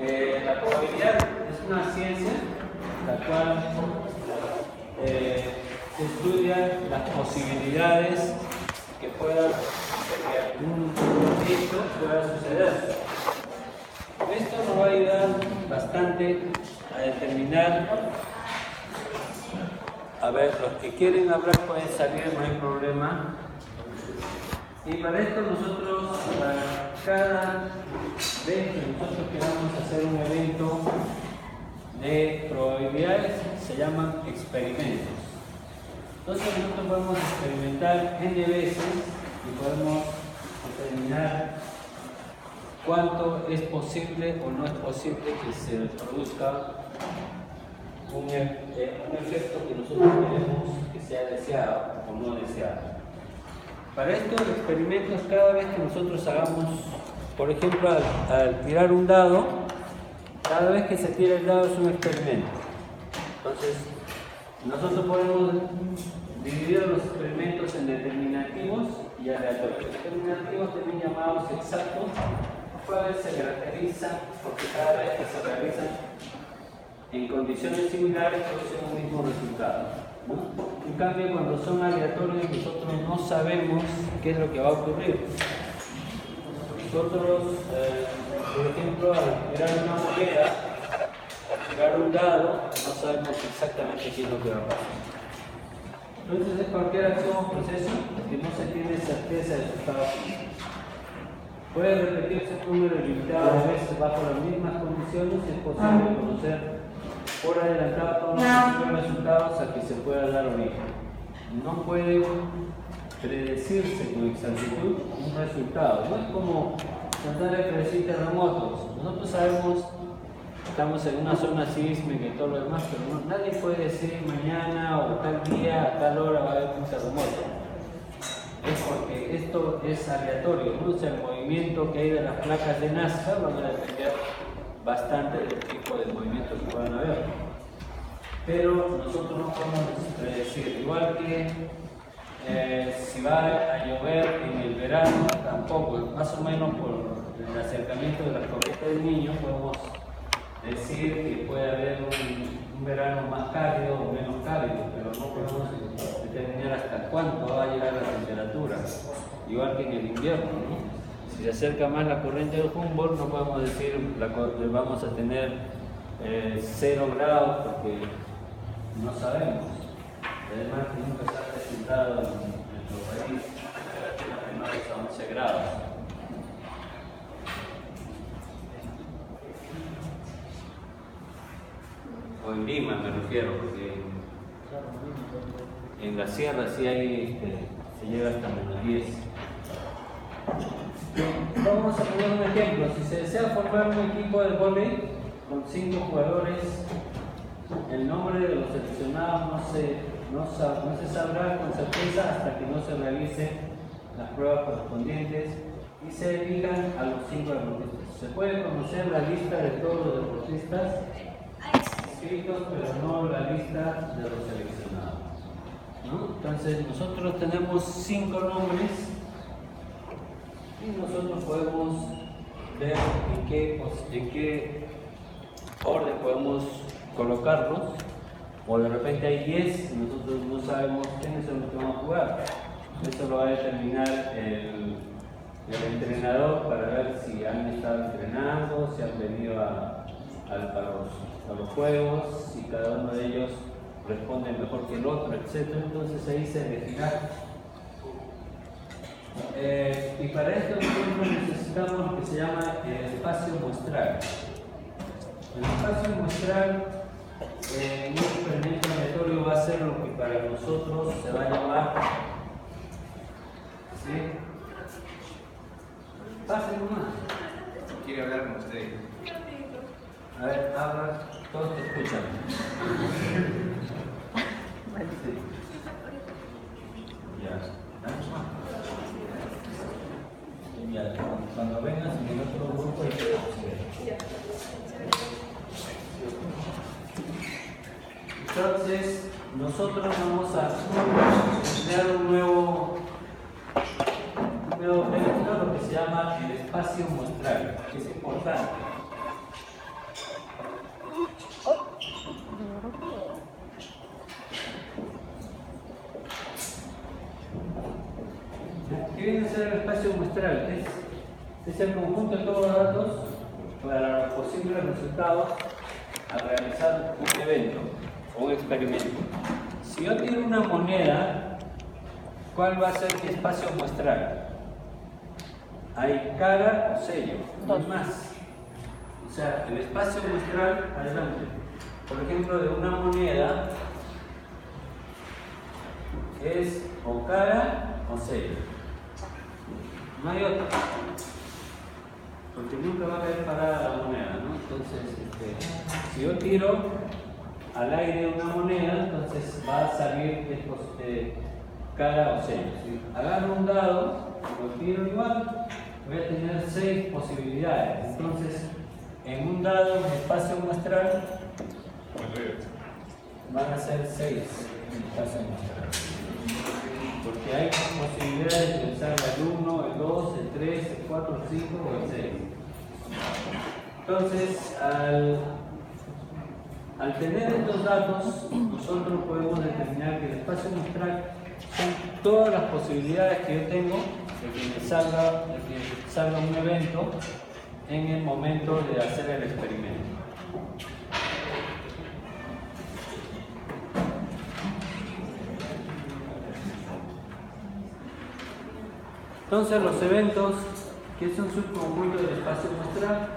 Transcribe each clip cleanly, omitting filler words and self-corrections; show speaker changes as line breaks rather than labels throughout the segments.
La probabilidad es una ciencia la cual estudia las posibilidades que algún hecho pueda suceder. Esto nos va a ayudar bastante a determinar. A ver, los que quieren hablar pueden salir, no hay problema. Y para esto nosotros, cada vez que nosotros queramos hacer un evento de probabilidades, se llaman experimentos. Entonces nosotros podemos experimentar n veces y podemos determinar cuánto es posible o no es posible que se produzca un efecto que nosotros queremos que sea deseado o no deseado. Para estos experimentos, cada vez que nosotros hagamos, por ejemplo, al tirar un dado, cada vez que se tira el dado es un experimento. Entonces, nosotros podemos dividir los experimentos en determinativos y aleatorios. Determinativos también llamados exactos, los cuales se caracterizan porque cada vez que se realizan en condiciones similares producen un mismo resultado, ¿no? En cambio, cuando son aleatorios, nosotros no sabemos qué es lo que va a ocurrir. Nosotros, por ejemplo, al tirar una moneda, al tirar un dado, no sabemos exactamente qué es lo que va a pasar. Entonces, es cualquier acción o proceso que no se tiene certeza del resultado final. Puede repetirse un número limitado de veces bajo las mismas condiciones y es posible conocer por adelantado todos los posibles resultados a que se pueda dar origen. No puede predecirse con exactitud un resultado. No es como tratar de predecir terremotos. Nosotros sabemos, estamos en una zona sísmica y todo lo demás, pero nadie puede decir mañana o tal día, a tal hora va a haber un terremoto. Es porque esto es aleatorio, ¿no? O sea, el movimiento que hay de las placas de Nazca van a depender bastante del tipo de movimientos que puedan haber. Pero nosotros no podemos predecir, igual que si va a llover en el verano, tampoco, más o menos por el acercamiento de la corriente del Niño podemos decir que puede haber un verano más cálido o menos cálido, pero no podemos determinar hasta cuánto va a llegar la temperatura, igual que en el invierno, ¿no? Si se acerca más la corriente del Humboldt, no podemos decir vamos a tener 0 grados porque no sabemos. Además, nunca se ha presentado en nuestro país temperaturas menores a 11 grados. O en Lima me refiero, porque en la sierra sí hay, se llega hasta menos 10. Vamos a poner un ejemplo. Si se desea formar un equipo de vóley con 5 jugadores, el nombre de los seleccionados no se sabrá con certeza hasta que no se realicen las pruebas correspondientes y se elijan a los 5 deportistas. Se puede conocer la lista de todos los deportistas inscritos, pero no la lista de los seleccionados, ¿no? Entonces, nosotros tenemos 5 nombres y nosotros podemos ver en qué orden podemos colocarlos, o de repente hay 10 y nosotros no sabemos quiénes son los que vamos a jugar. Eso lo va a determinar el entrenador para ver si han estado entrenando, si han venido a los juegos, si cada uno de ellos responde mejor que el otro, etc. Entonces ahí se elegirá. Y para esto nosotros necesitamos lo que se llama el espacio muestral. El espacio muestral en un experimento aleatorio va a ser lo que para nosotros se va a llamar, ¿sí? Pasen nomás.
Quiere hablar con usted.
A ver, habla, todos te escuchan. Sí. Ya, cuando vengas en el otro grupo hay que entonces, nosotros vamos a crear un nuevo vector, lo que se llama el espacio muestral, que es importante. muestral es el conjunto de todos los datos para los posibles resultados al realizar un evento o un experimento. Si yo tiro una moneda, ¿cuál va a ser mi espacio muestral? Hay cara o sello, no hay más. O sea, el espacio muestral, adelante, por ejemplo, de una moneda es o cara o sello. No hay otra. Porque nunca va a caer parada la moneda, ¿no? Entonces, si yo tiro al aire una moneda, entonces va a salir cara o sello. Si agarro un dado, lo tiro igual, voy a tener 6 posibilidades. Entonces, en un dado, en espacio muestral, van a ser 6 en espacio muestral. Porque hay posibilidades de usar el 1, el 2, el 3, el 4, el 5 o el 6. Entonces, al tener estos datos, nosotros podemos determinar que el espacio muestral son todas las posibilidades que yo tengo de que me salga un evento en el momento de hacer el experimento. Entonces los eventos, que es un subconjunto del espacio muestral,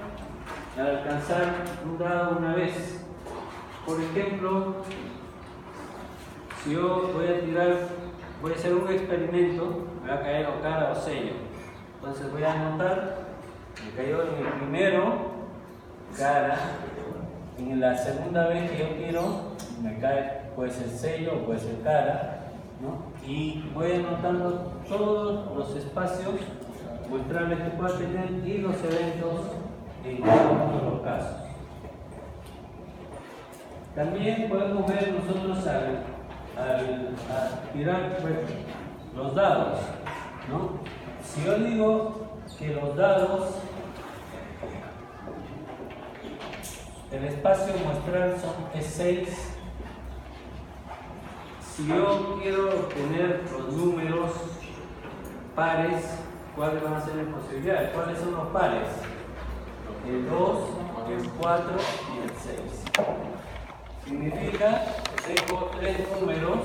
al alcanzar un dado una vez. Por ejemplo, si yo voy a hacer un experimento, me va a caer o cara o sello. Entonces voy a anotar, me cayó en el primero, cara, en la segunda vez que yo tiro, me cae, puede ser sello o puede ser cara, ¿no? Y voy anotando todos los espacios muestrales que pueda tener y los eventos en cada uno de los casos. También podemos ver nosotros al tirar los dados, ¿no? Si yo digo que los dados, el espacio muestral es 6, si yo quiero obtener los números pares, ¿cuáles van a ser las posibilidades? ¿Cuáles son los pares? El 2, el 4 y el 6. Significa que tengo 3 números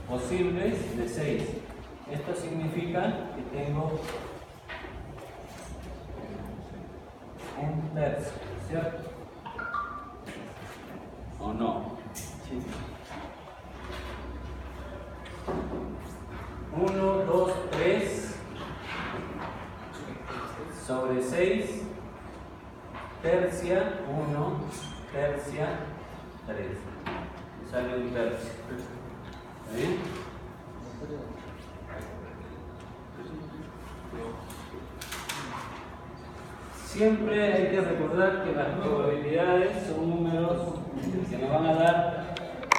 posibles de 6. Esto significa que tengo un tercio, ¿cierto? ¿O no? Sí. 1, 2, 3 sobre 6, tercia 1, tercia 3. Sale un tercio. ¿Está bien? Siempre hay que recordar que las probabilidades son números que nos van a dar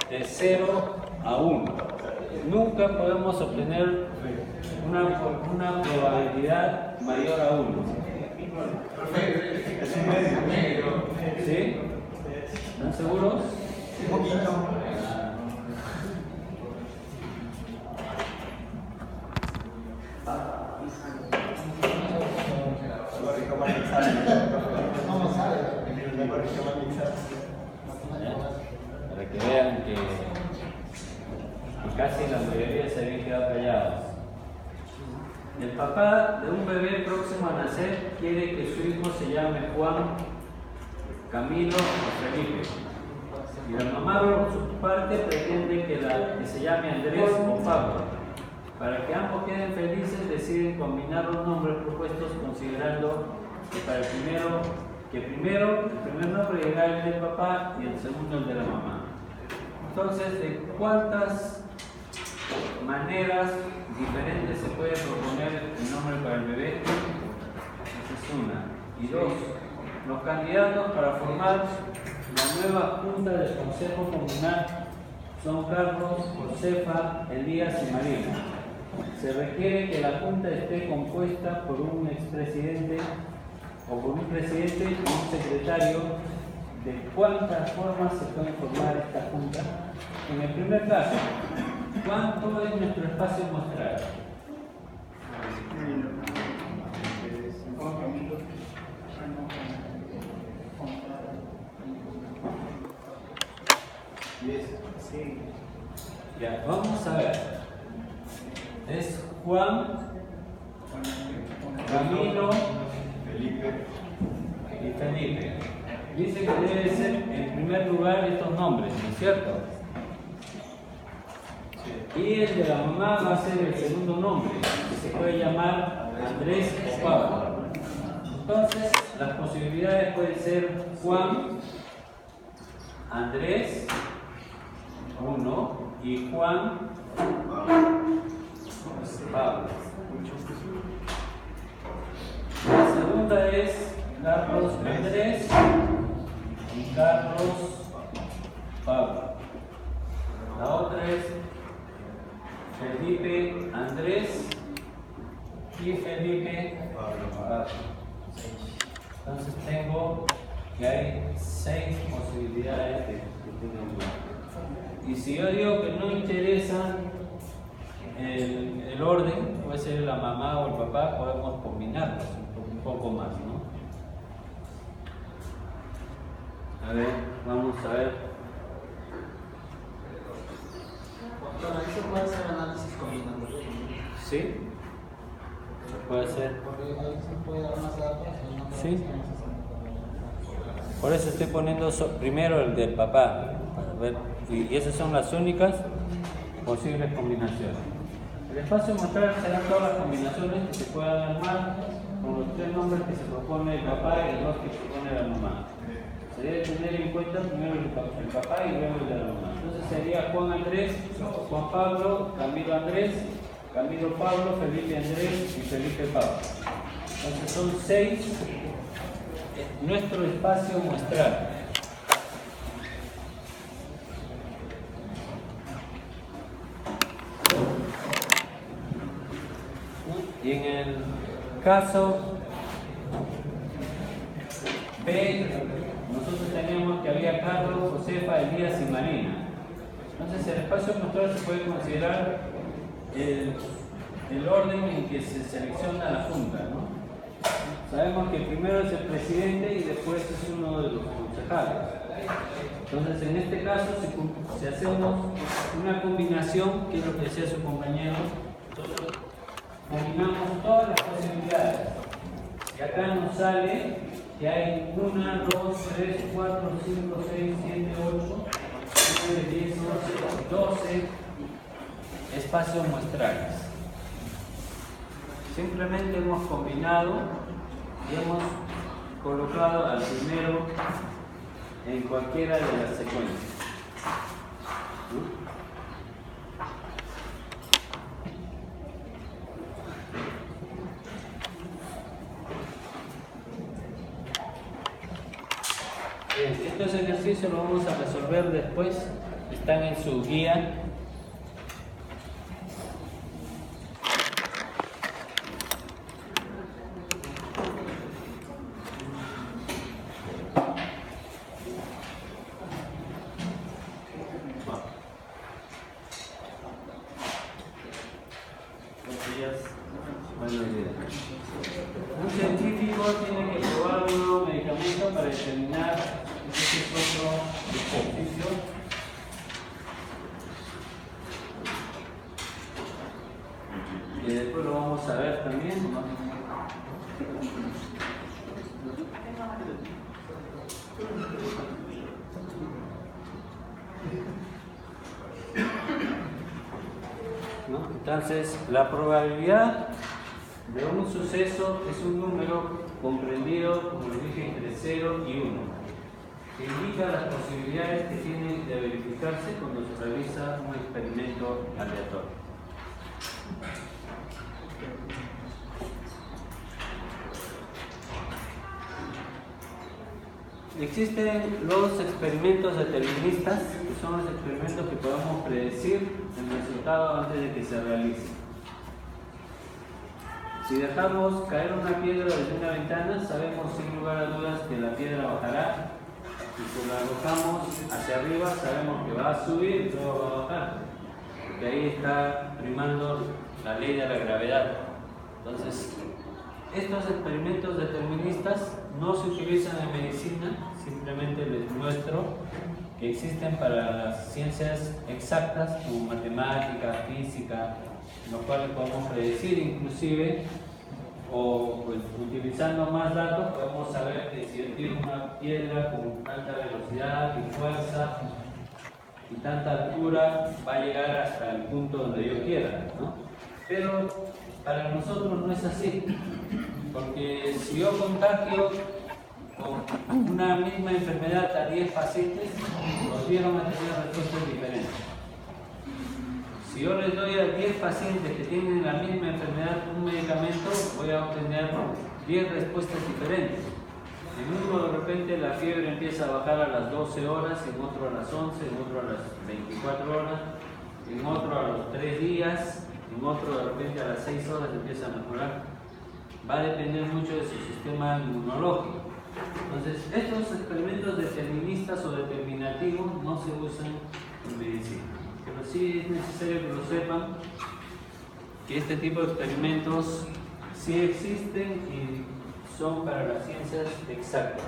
de 0 a 1. Nunca podemos obtener una probabilidad mayor a 1. ¿Sí? ¿Están seguros? Un poquito. Para que vean que casi la mayoría se habían quedado callados. El papá de un bebé próximo a nacer quiere que su hijo se llame Juan, Camilo o Felipe. Y la mamá, por su parte, pretende que se llame Andrés o Pablo. Para que ambos queden felices, deciden combinar los nombres propuestos considerando que el primer nombre llega el del papá y el segundo el de la mamá. Entonces, ¿de cuántas maneras diferentes se puede proponer el nombre para el bebé? Esa es una. Y dos, los candidatos para formar la nueva Junta del Consejo Comunal son Carlos, Josefa, Elías y Marina. Se requiere que la Junta esté compuesta por un expresidente o por un presidente y un secretario. ¿De cuántas formas se puede formar esta Junta? En el primer caso, ¿cuánto es nuestro espacio muestral?
Sí.
Ya, vamos a ver. Es Juan, Camilo
Felipe.
y Felipe. Dice que debe ser en primer lugar estos nombres, ¿no es cierto? Y el de la mamá va a ser el segundo nombre, que se puede llamar Andrés o Pablo. Entonces, las posibilidades pueden ser Juan, Andrés, uno, y Juan, Pablo. La segunda es Carlos, Andrés y Carlos, Pablo. La otra es Felipe, Andrés y Felipe, Pablo. Entonces tengo que hay 6 posibilidades de que tengan lugar. Y si yo digo que no interesa el orden, puede ser la mamá o el papá, podemos combinarlos un poco más, ¿no? A ver, vamos a ver.
Bueno, ahí se puede hacer análisis combinando.
¿Sí? Se puede hacer.
Porque ahí se puede dar más datos.
Sí. Por eso estoy poniendo primero el del papá. Para ver. Y esas son las únicas posibles combinaciones. El espacio mostrar serán todas las combinaciones que se puedan armar con los 3 nombres que se propone el papá y los 2 que propone la mamá. Se debe tener en cuenta primero el papá y luego el de la mamá. Entonces sería Juan Andrés, Juan Pablo, Camilo Andrés, Camilo Pablo, Felipe Andrés y Felipe Pablo. Entonces son 6 nuestro espacio muestral. Y en el caso B, nosotros teníamos que había Carlos, Josefa, Elías y Marina. Entonces el espacio muestral se puede considerar el orden en que se selecciona la junta, ¿no? Sabemos que primero es el presidente y después es uno de los concejales. Entonces en este caso, si hacemos una combinación, que es lo que decía su compañero, combinamos todas las posibilidades. Y acá nos sale que hay 1, 2, 3, 4, 5, 6, 7, 8, 9, 10, 11, 12 espacios muestrales. Simplemente hemos combinado y hemos colocado al primero en cualquiera de las secuencias. Estos ejercicios los vamos a resolver después, están en su guía. Un científico tiene que probar un nuevo medicamento para determinar ese otro ejercicio. Y después lo vamos a ver también, ¿no? Entonces, la probabilidad de un suceso es un número comprendido, como les dije, entre 0 y 1, que indica las posibilidades que tienen de verificarse cuando se realiza un experimento aleatorio. Existen los experimentos deterministas, que son los experimentos que podemos predecir el resultado antes de que se realice. Si dejamos caer una piedra desde una ventana, sabemos sin lugar a dudas que la piedra bajará. Y si la arrojamos hacia arriba, sabemos que va a subir y luego va a bajar. Porque ahí está primando la ley de la gravedad. Entonces, estos experimentos deterministas no se utilizan en medicina, simplemente les muestro que existen para las ciencias exactas como matemática, física, en los cuales podemos predecir inclusive, o pues, utilizando más datos podemos saber que si yo tiro una piedra con tanta velocidad y fuerza y tanta altura va a llegar hasta el punto donde yo quiera, ¿no? Pero para nosotros no es así, porque si yo contagio con una misma enfermedad a 10 pacientes, los 10 van a tener respuestas diferentes. Si yo les doy a 10 pacientes que tienen la misma enfermedad un medicamento, voy a obtener 10 respuestas diferentes. En uno de repente la fiebre empieza a bajar a las 12 horas, en otro a las 11, en otro a las 24 horas, en otro a los 3 días, en otro de repente a las 6 horas empieza a mejorar. Va a depender mucho de su sistema inmunológico. Entonces, estos experimentos deterministas o determinativos no se usan en medicina. Pero sí es necesario que lo sepan, que este tipo de experimentos sí existen y son para las ciencias exactas.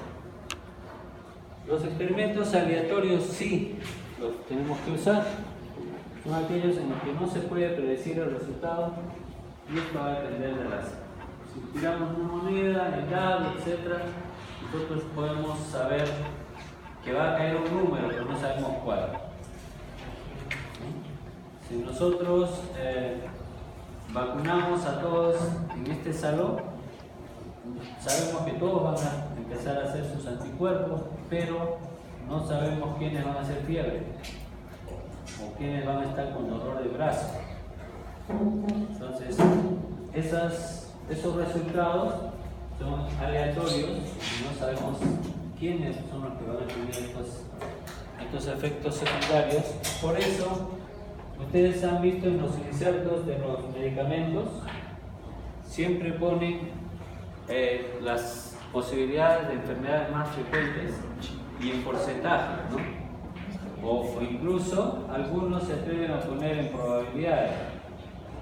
Los experimentos aleatorios sí los tenemos que usar. Son aquellos en los que no se puede predecir el resultado y esto va a depender del azar. Si tiramos una moneda, el dado, etc., nosotros podemos saber que va a caer un número, pero no sabemos cuál. Si nosotros vacunamos a todos en este salón, sabemos que todos van a empezar a hacer sus anticuerpos, pero no sabemos quiénes van a hacer fiebre o quiénes van a estar con dolor de brazo. Entonces, esos resultados son aleatorios y no sabemos quiénes son los que van a tener estos efectos secundarios. Por eso, ustedes han visto en los insertos de los medicamentos, siempre ponen las posibilidades de enfermedades más frecuentes y en porcentaje, ¿no? O incluso algunos se atreven a poner en probabilidades.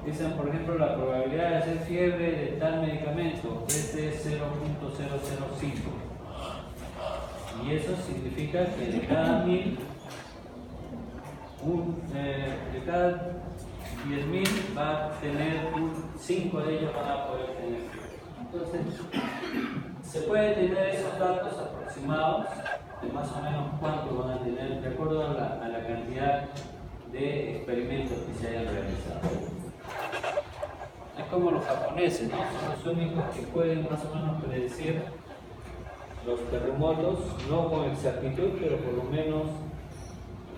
Dicen, por ejemplo, la probabilidad de hacer fiebre de tal medicamento es de 0.005. Y eso significa que de cada 1000, de cada 10.000 va a tener 5 de ellos van a poder tener fiebre. Entonces, se puede tener esos datos aproximados de más o menos cuánto van a tener de acuerdo a la cantidad de experimentos que se hayan realizado. Es como los japoneses, ¿no? Son los únicos que pueden más o menos predecir los terremotos, no con exactitud, pero por lo menos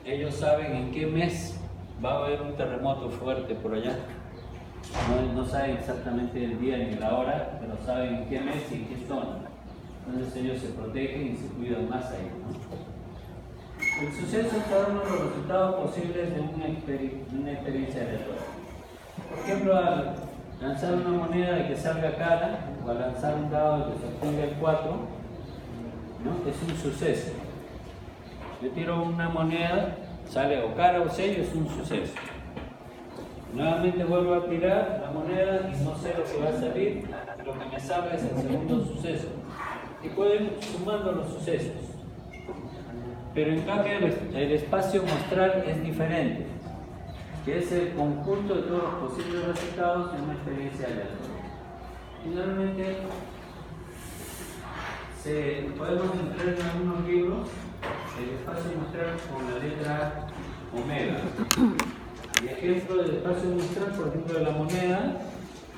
ellos saben en qué mes va a haber un terremoto fuerte por allá. No saben exactamente el día ni la hora, pero saben en qué mes y en qué zona. Entonces ellos se protegen y se cuidan más ahí, ¿no? El suceso es cada uno de los resultados posibles de una experiencia aleatoria. Por ejemplo, al lanzar una moneda y que salga cara, o al lanzar un dado y que se obtenga el 4, ¿no? Es un suceso. Yo tiro una moneda, sale o cara o sello, es un suceso. Nuevamente vuelvo a tirar la moneda y no sé lo que va a salir, lo que me salga es el segundo suceso. Y puedo ir sumando los sucesos. Pero en cambio el espacio muestral es diferente, que es el conjunto de todos los posibles resultados en una experiencia aleatoria. Finalmente, podemos entrar en algunos libros el espacio muestral con la letra omega. El ejemplo del espacio muestral, por ejemplo, de la moneda,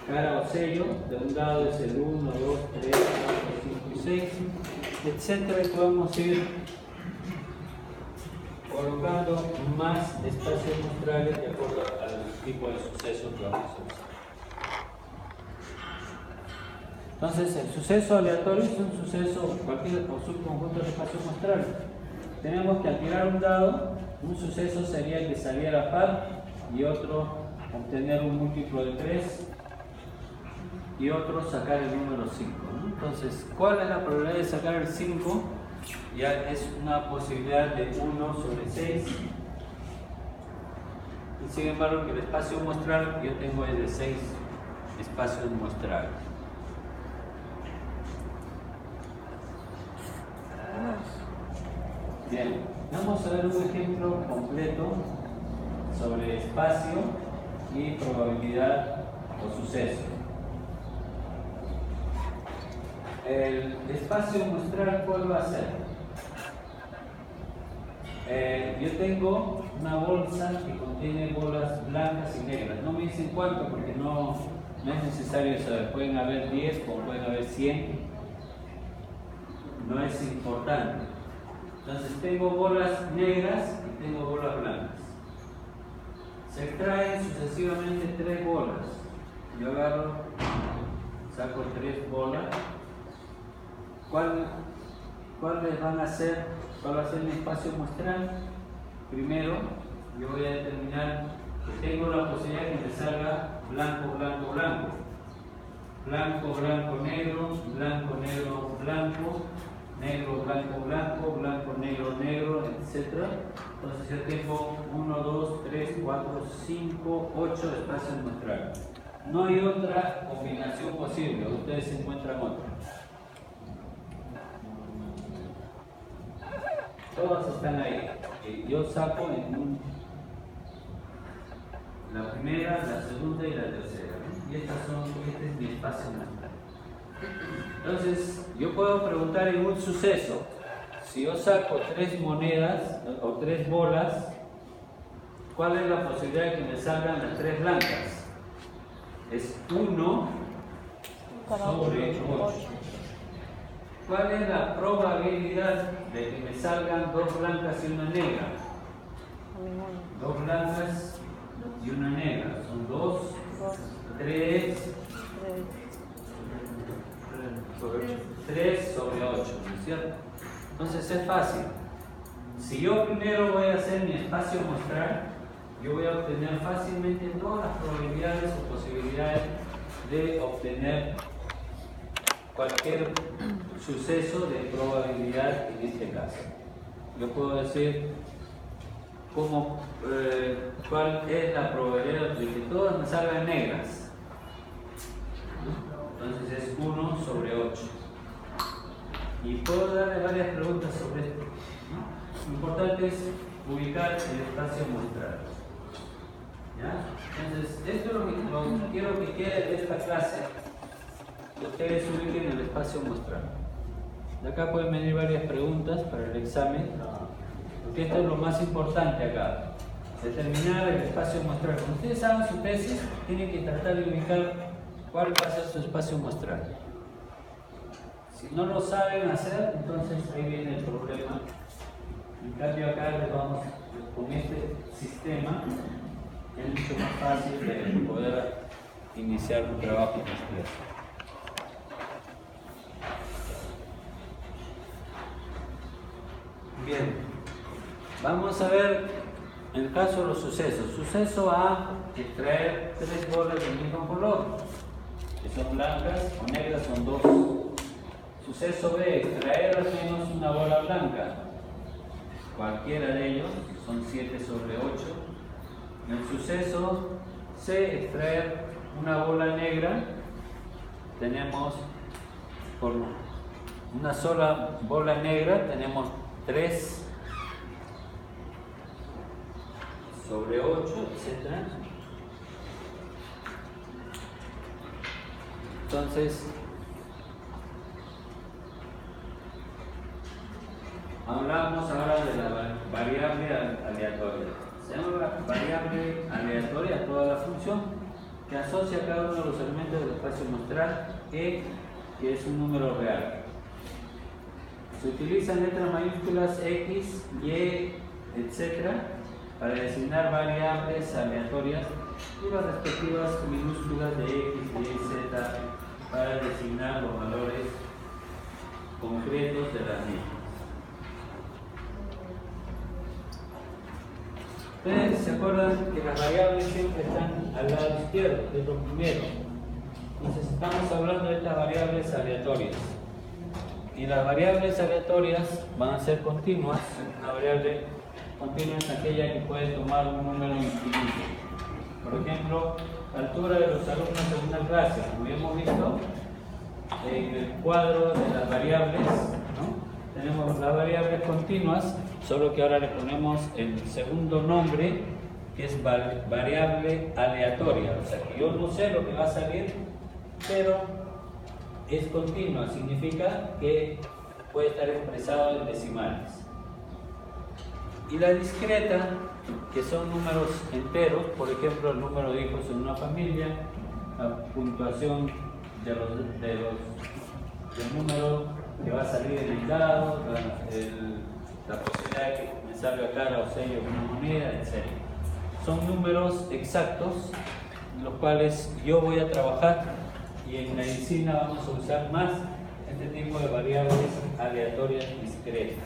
cara o sello, de un lado es el 1, 2, 3, 4, 5 y 6, etc. Y podemos ir colocando más espacios muestrales de acuerdo al tipo de suceso que vamos a usar. Entonces, el suceso aleatorio es un suceso, cualquier o subconjunto de espacios muestrales. Tenemos que al tirar un dado, un suceso sería que saliera par y otro obtener un múltiplo de 3 y otro sacar el número 5, ¿no? Entonces, ¿cuál es la probabilidad de sacar el 5? Ya es una posibilidad de 1 sobre 6. Y sin embargo, que el espacio muestral que yo tengo es de 6 espacios muestrales. Bien, vamos a ver un ejemplo completo sobre espacio y probabilidad o suceso. El espacio muestral, ¿cuál va a ser? Yo tengo una bolsa que contiene bolas blancas y negras. No me dicen cuánto porque no es necesario saber. Pueden haber 10 o pueden haber 100. No es importante. Entonces tengo bolas negras y tengo bolas blancas. Se extraen sucesivamente 3 bolas. Yo agarro, saco 3 bolas. ¿Cuáles van a ser? ¿Cuál va a ser mi espacio muestral? Primero, yo voy a determinar que tengo la posibilidad de que me salga blanco, blanco, blanco. Blanco, blanco, negro, blanco, negro, blanco, negro, blanco, blanco, blanco, negro, negro, etc. Entonces yo tengo 1, 2, 3, 4, 5, 8 espacios muestrales. No hay otra combinación posible, ustedes encuentran otra. Todas están ahí. Yo saco la primera, la segunda y la tercera. Y este es mi espacio muestral. Entonces, yo puedo preguntar en un suceso, si yo saco 3 monedas o 3 bolas, ¿cuál es la posibilidad de que me salgan las 3 blancas? Es 1 sobre 8. ¿Cuál es la probabilidad de que me salgan 2 blancas y una negra? 2 blancas y una negra. Son 2, 3 sobre 8, ¿no es cierto? Entonces es fácil. Si yo primero voy a hacer mi espacio muestral, yo voy a obtener fácilmente todas las probabilidades o posibilidades de obtener cualquier suceso de probabilidad en este caso. Yo puedo decir cuál es la probabilidad de que todas me salgan negras. Entonces es 1 sobre 8. Y puedo darle varias preguntas sobre esto. Lo importante es ubicar el espacio muestral. ¿Ya? Entonces, esto es lo que quiero que quede de esta clase. Que ustedes ubiquen el espacio muestral. De acá pueden venir varias preguntas para el examen, porque esto es lo más importante acá, determinar el espacio muestral. Cuando ustedes hagan su tesis, tienen que tratar de ubicar cuál va a ser su espacio muestral. Si no lo saben hacer, entonces ahí viene el problema. En cambio acá les vamos, con este sistema, es mucho más fácil de poder iniciar un trabajo con ustedes. Bien, vamos a ver el caso de los sucesos. Suceso A, extraer 3 bolas del mismo color, que son blancas o negras, son 2. Suceso B, extraer al menos una bola blanca, cualquiera de ellos, son 7 sobre 8. En el suceso C, extraer una bola negra, tenemos por una sola bola negra, tenemos 3 sobre 8, etc. Entonces, hablamos ahora de la variable aleatoria. Se llama variable aleatoria a toda la función que asocia a cada uno de los elementos del espacio muestral E, que es un número real. Se utilizan letras mayúsculas X, Y, etc. para designar variables aleatorias y las respectivas minúsculas de X, Y, Z para designar los valores concretos de las mismas. Ustedes se acuerdan que las variables siempre están al lado izquierdo, que es lo primero. Entonces estamos hablando de estas variables aleatorias. Y las variables aleatorias van a ser continuas. Una variable continua es aquella que puede tomar un número infinito. Por ejemplo, la altura de los alumnos en una clase, como hemos visto en el cuadro de las variables, ¿no? tenemos las variables continuas, solo que ahora le ponemos el segundo nombre, que es variable aleatoria. O sea, que yo no sé lo que va a salir, pero es continua, significa que puede estar expresado en decimales. Y la discreta, que son números enteros, por ejemplo, el número de hijos en una familia, la puntuación del número que va a salir en el dado, la posibilidad de que me salga cara o sello una moneda, etc. Son números exactos, los cuales yo voy a trabajar, y en medicina vamos a usar más este tipo de variables aleatorias discretas.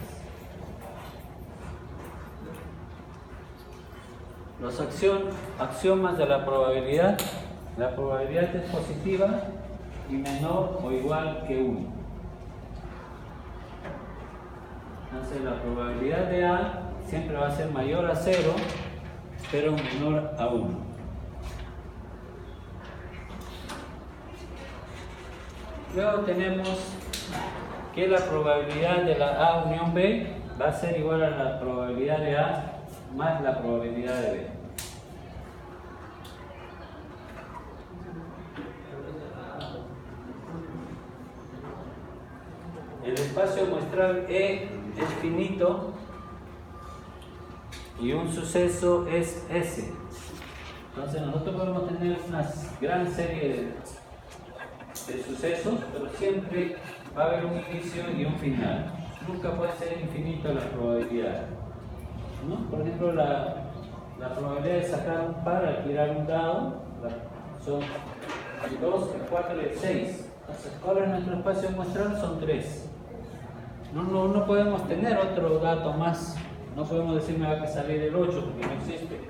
Los axiomas de la probabilidad es positiva y menor o igual que 1. Entonces la probabilidad de A siempre va a ser mayor a 0, pero menor a 1. Luego tenemos que la probabilidad de la A unión B va a ser igual a la probabilidad de A más la probabilidad de B. El espacio muestral E es finito y un suceso es S. Entonces nosotros podemos tener una gran serie de sucesos, pero siempre va a haber un inicio y un final. Nunca puede ser infinito la probabilidad, ¿no? Por ejemplo, la probabilidad de sacar un par al tirar un dado son el 2, el 4 y el 6. Entonces, ahora en nuestro espacio muestral son 3. No podemos tener otro dato más. No podemos decir me va a salir el 8 porque no existe.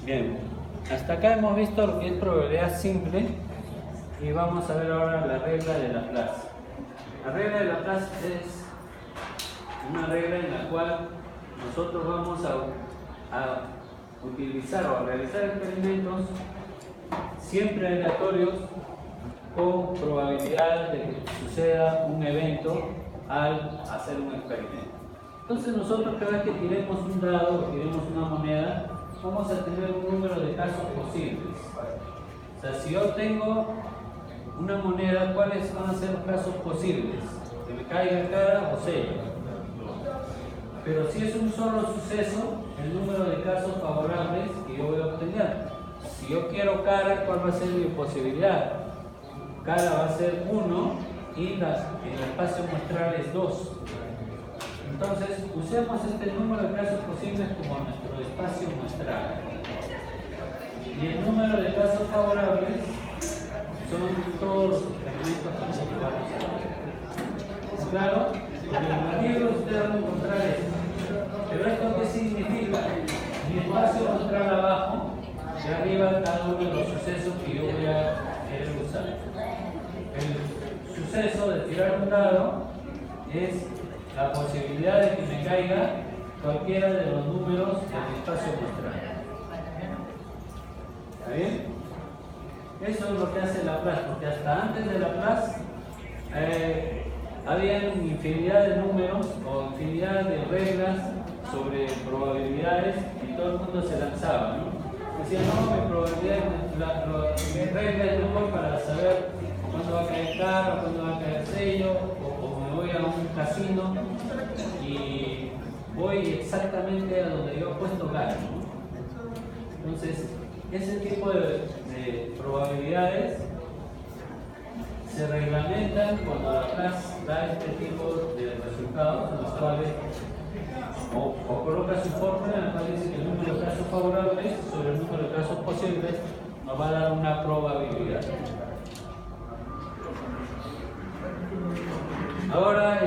Bien, hasta acá hemos visto lo que es probabilidad simple y vamos a ver ahora la regla de Laplace. La regla de Laplace es una regla en la cual nosotros vamos a utilizar o a realizar experimentos siempre aleatorios con probabilidad de que suceda un evento al hacer un experimento. Entonces nosotros cada vez que tiremos un dado o tiremos una moneda, vamos a tener un número de casos posibles. O sea, si yo tengo una moneda, ¿cuáles van a ser los casos posibles? Que me caiga cara o sello. Pero si es un solo suceso, el número de casos favorables que yo voy a obtener. Si yo quiero cara, ¿cuál va a ser mi posibilidad? Cara va a ser 1 y el espacio muestral es 2. Entonces, usemos este número de casos posibles como nuestro espacio muestral. Y el número de casos favorables son todos los experimentos que nosotros vamos a hacer. Claro, en el libro ustedes van a encontrar esto. Pero ¿esto qué significa? Mi espacio muestral abajo, y arriba cada uno de los sucesos que yo voy a querer usar. El suceso de tirar un dado es la posibilidad de que me caiga cualquiera de los números del espacio muestral. ¿Está bien? Eso es lo que hace Laplace, porque hasta antes de Laplace había infinidad de números o infinidad de reglas sobre probabilidades y todo el mundo se lanzaba, ¿no? Decía, no, mi probabilidad, mi regla es mejor para saber cuándo va a caer cara, cuándo va a caer sello, o me voy a un casino y voy exactamente a donde yo he puesto cara, ¿no? Entonces, ese tipo de probabilidades se reglamentan cuando Laplace da este tipo de resultados, en los cuales o coloca su fórmula en la cual dice que el número de casos favorables sobre el número de casos posibles nos va a dar una probabilidad. Ahora,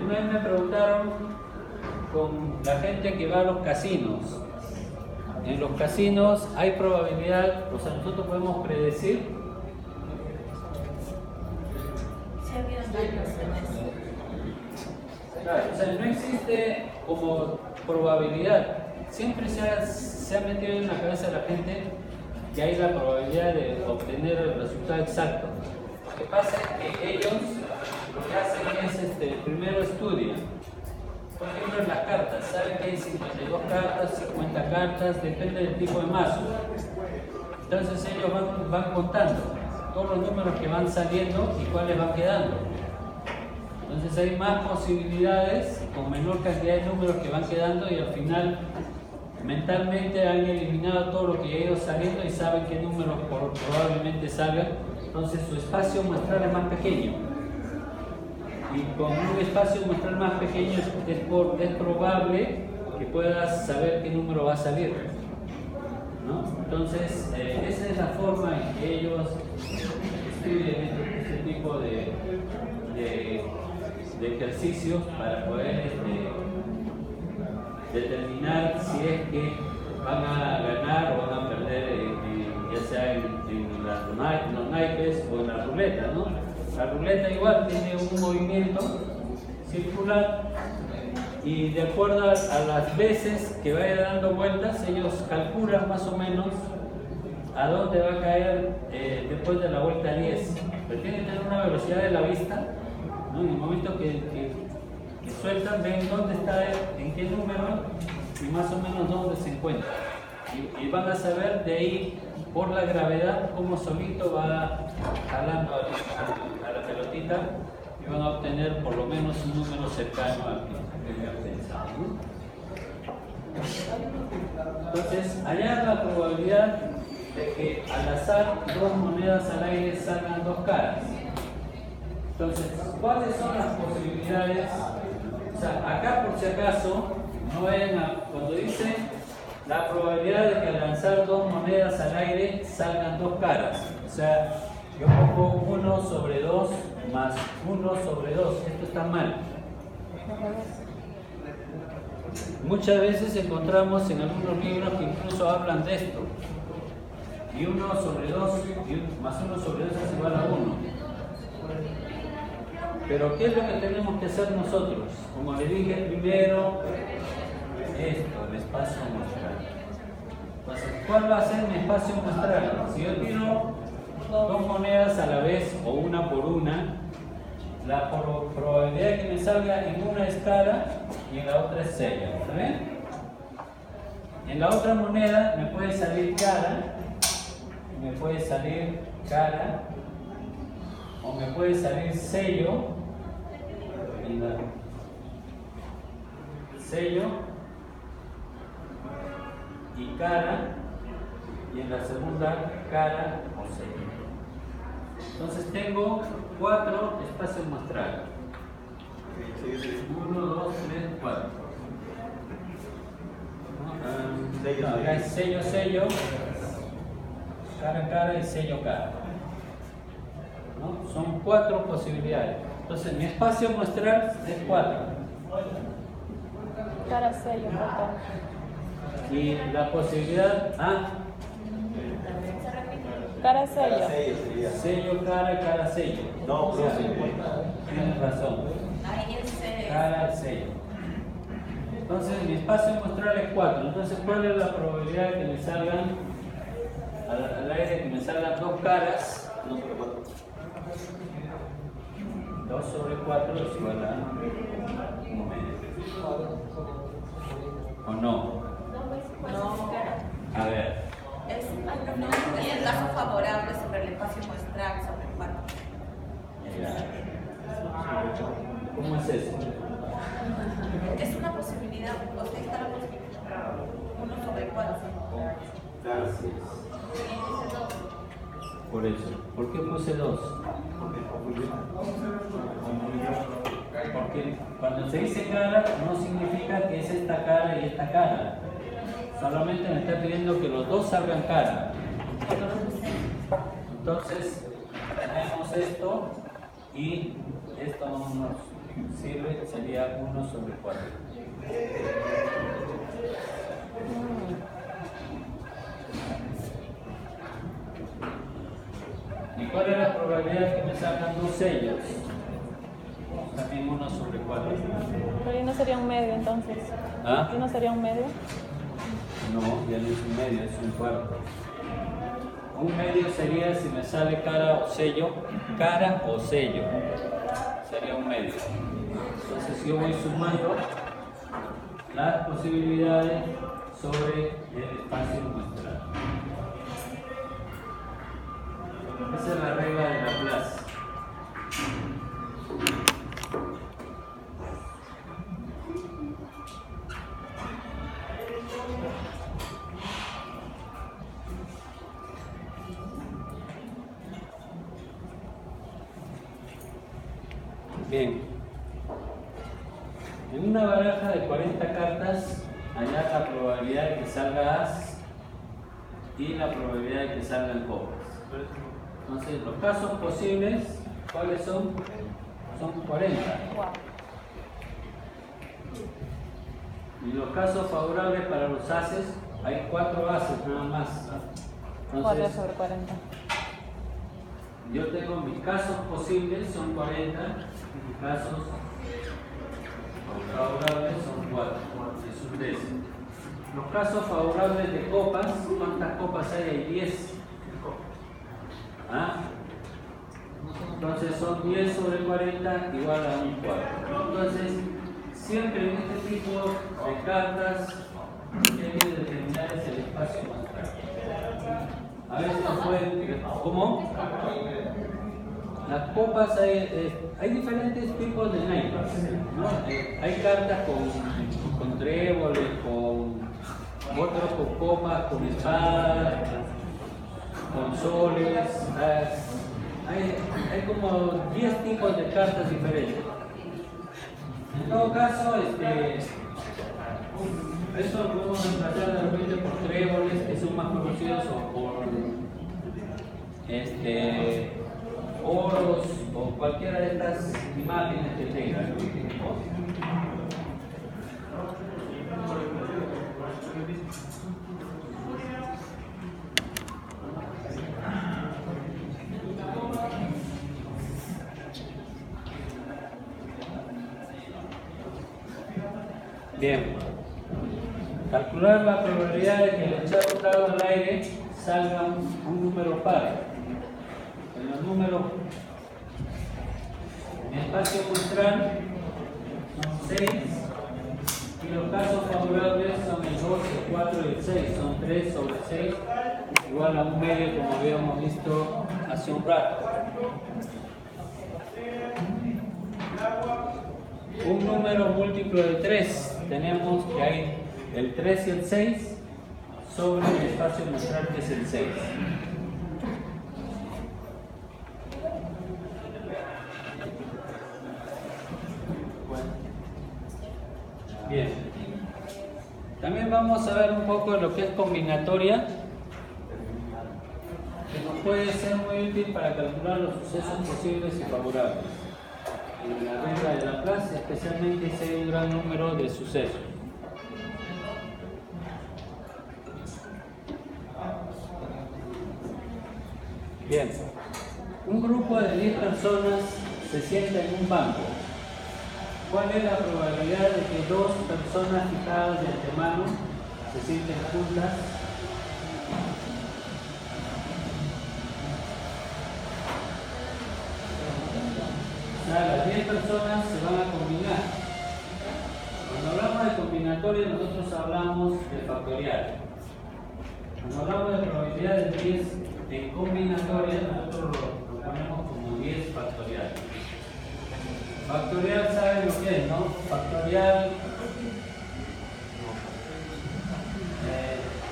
una vez me preguntaron con la gente que va a los casinos. En los casinos hay probabilidad, o sea, nosotros podemos predecir. Claro, o sea, no existe como probabilidad. Siempre se ha metido en la cabeza de la gente que hay la probabilidad de obtener el resultado exacto. que pasa es que ellos lo que hacen es, primero estudian. Por ejemplo, en las cartas, saben que hay 52 cartas, 50 cartas, depende del tipo de mazo. Entonces ellos van contando todos los números que van saliendo y cuáles van quedando. Entonces hay más posibilidades con menor cantidad de números que van quedando y al final mentalmente han eliminado todo lo que ha ido saliendo y saben qué números probablemente salgan. Entonces su espacio muestral es más pequeño. Y con un espacio muestral más pequeño es probable que puedas saber qué número va a salir, ¿no? Entonces, esa es la forma en que ellos estudian este tipo de ejercicios para poder determinar si es que van a ganar o van a perder, ya sea en los naipes o en la ruleta, ¿no? La ruleta igual tiene un movimiento circular y de acuerdo a las veces que vaya dando vueltas, ellos calculan más o menos a dónde va a caer después de la vuelta 10. Pero tiene que tener una velocidad de la vista, ¿no? En el momento que sueltan, ven dónde está, en qué número y más o menos dónde se encuentra. Y van a saber de ahí, por la gravedad, cómo solito va jalando a la pelotita y van a obtener por lo menos un número cercano al que habían pensado, ¿no? Entonces, allá la probabilidad de que al azar dos monedas al aire salgan dos caras. Entonces, ¿cuáles son las posibilidades? O sea, acá por si acaso, no vayan cuando dice la probabilidad de que al lanzar dos monedas al aire salgan dos caras. O sea, yo pongo 1 sobre 2 más 1 sobre 2. Esto está mal. Muchas veces encontramos en algunos libros que incluso hablan de esto. Y 1 sobre 2 más 1 sobre 2 es igual a 1. Pero ¿qué es lo que tenemos que hacer nosotros? Como le dije primero, esto, el espacio muestral. Entonces, ¿cuál va a ser mi espacio muestral? Si yo tiro dos monedas a la vez o una por una, la probabilidad de que me salga en una es cara y en la otra es sello. ¿Está bien? En la otra moneda me puede salir cara, me puede salir cara, o me puede salir sello, sello y cara, y en la segunda cara o sello. Entonces tengo 4 espacios muestrales. 1, 2, 3, 4. Acá es sello, sello, cara, cara y sello, cara. ¿No? Son 4 posibilidades. Entonces mi espacio muestral es 4.
Cara sello, por favor.
Y la posibilidad
Cara sello.
sello, cara, cara, sello.
No,
Tienes razón. Cara, sello. Entonces mi espacio muestral es 4. Entonces, ¿cuál es la probabilidad de que me salgan al aire, que me salgan dos caras? 2 sobre 4 es igual a 1 medio. ¿O no?
No.
A ver.
Es el caso favorable sobre el espacio muestral, sobre el 4.
¿Cómo es eso?
Es una posibilidad, o sea, está la posibilidad 1 sobre 4.
Así es. Por eso. ¿Por qué puse 2? Porque cuando se dice cara no significa que es esta cara y esta cara. Solamente me está pidiendo que los dos salgan cara. Entonces tenemos esto y esto no nos sirve, sería 1 sobre 4. ¿Y cuál es la probabilidad de que me salgan dos sellos? También 1 sobre 4.
Pero ahí no sería un medio entonces.
¿Ah?
¿Y no sería un medio?
No, ya no es un medio, es un cuarto. Un medio sería si me sale cara o sello. Cara o sello. Sería un medio. Entonces yo voy sumando las posibilidades sobre el espacio muestral. Esa es la regla de Laplace. Bien, en una baraja de 40 cartas hay la probabilidad de que salga as y la probabilidad de que salgan copas. Entonces, los casos posibles, ¿cuáles son? Son 40.
Wow.
Y los casos favorables para los ases, hay 4 ases nada más.
4
Entonces,
sobre 40.
yo tengo mis casos posibles, son 40, mis casos favorables son 4, es un décimo. Los casos favorables de copas, ¿cuántas copas hay? Hay 10. ¿Ah? Entonces son 10 sobre 40 igual a un 4. Entonces, siempre en este tipo de cartas, lo que hay que determinar es el espacio muestral. A veces nos pueden... ¿Cómo? Las copas hay diferentes tipos de naipes, ¿no? Hay cartas con tréboles, otros con copas, con espadas, con soles. Hay como 10 tipos de cartas diferentes. En todo caso, eso lo podemos reemplazar de repente por tréboles, que son más conocidos, o por oros, o cualquiera de estas imágenes que tengan. Bien, calcular la probabilidad de que al echar un dado al aire salga un número par. En los números en espacio muestral son 6 y los casos favorables son el 2, el 4 y el 6, son 3 sobre 6 igual a un medio, como habíamos visto hace un rato. Un número múltiplo de 3, tenemos que hay el 3 y el 6 sobre el espacio muestral, que es el 6. Bien. También vamos a ver un poco de lo que es combinatoria, que nos puede ser muy útil para calcular los sucesos posibles y favorables. En la regla de Laplace, especialmente si hay un gran número de sucesos. Bien, un grupo de 10 personas se sienta en un banco. ¿Cuál es la probabilidad de que 2 personas fijadas de antemano se sienten juntas? O sea, las 10 personas se van a combinar. Cuando hablamos de combinatoria, nosotros hablamos de factorial. Cuando hablamos de probabilidad de 10 en combinatoria, nosotros lo ponemos como 10 factorial. Factorial, ¿saben lo que es, no? Factorial,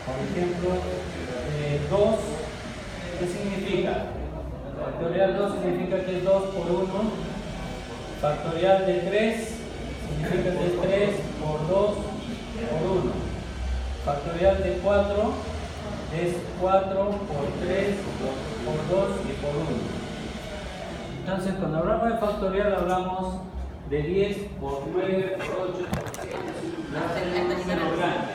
por ejemplo, 2, ¿qué significa? Factorial 2 significa que es 2 por 1. Factorial de 3 significa que es 3 por 2 por 1. Factorial de 4 es 4 por 3 por 2 y por 1. Entonces, cuando hablamos de factorial, hablamos de 10 por 9 por 8 por 7. Es un número grande.